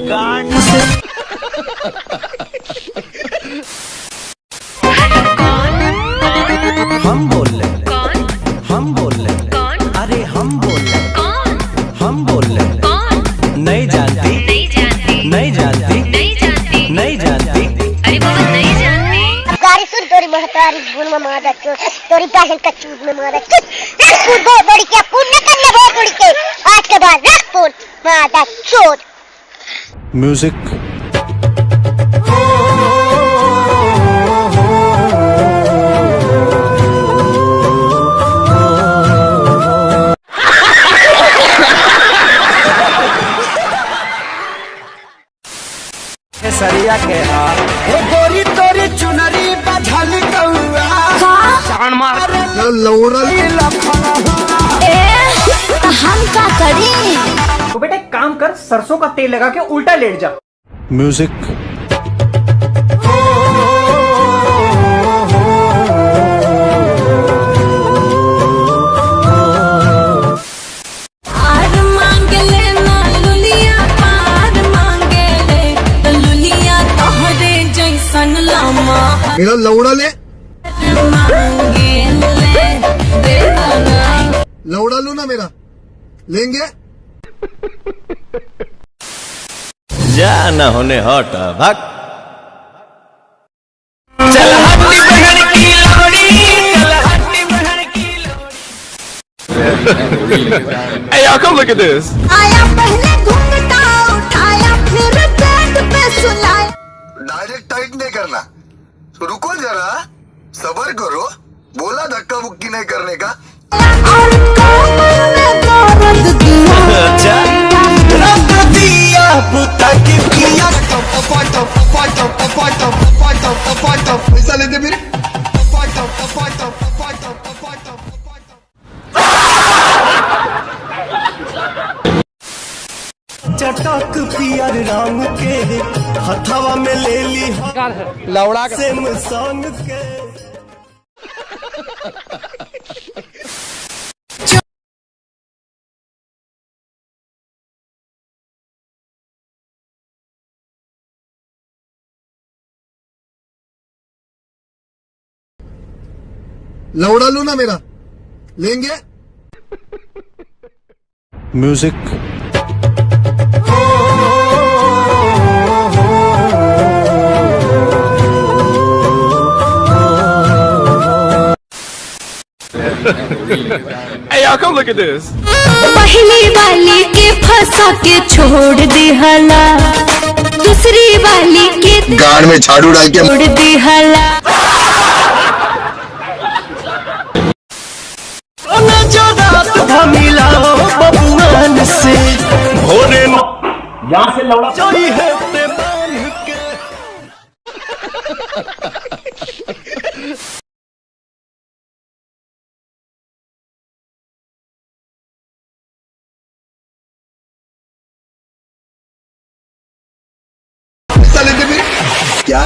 गांड से। हम बोल रहे हैं, हम बोल रहे हैं, अरे हम बोल रहे हैं, हम बोल रहे हैं। नहीं जानती, नहीं जानती, नहीं जानती, नहीं जानती, नहीं जानती, अरे बाबा नहीं जानती। गाड़ी सुन तोरी महतारी गुण में मादा चो तोरी पैशन का चूत में मादा चो रख फूट बहुत बड़ी क्या फूट न करने बहुत बड़ी के आज के बाद रख फूट मादा चोद म्यूजिक। सरिया के हाल हे गोरी तोरी चुनरी बझल कौआ चाण मार लौड़ली लखना हम का करी तो बेटा एक काम कर, सरसों का तेल लगा के उल्टा लेट जा। म्यूजिक। मेरा लौड़ा ले लौड़ा लो ना मेरा लेंगे जा न होने हट भाग। चल हट्टी बहन की लोड़ी, चल हट्टी बहन की लोड़ी। Hey y'all, come look at this. आया पहले घूंघटा उठाया फिर पेट पे सुलाया। डायरेक्ट टाइट नहीं करना, तो रुको जरा सबर करो, बोला धक्का मुक्की नहीं करने का। और कमर में दर्द दिया अच्छा रख दिया पुता की किया पैसा लेते फिर चटक पियर रंग के हथवा में ले ली लौड़ा से संग के। लौड़ा लो ना मेरा लेंगे music. Hey y'all, come look at this. पहली वाली के फंसा के छोड़ दिहला, दूसरी वाली के गाड़ में झाड़ू डाल के छोड़ दिहला। मिला बबुआन से भोरे यहाँ से लौड़ा चोरी है ते बांध के। पैसा लेते फिर क्या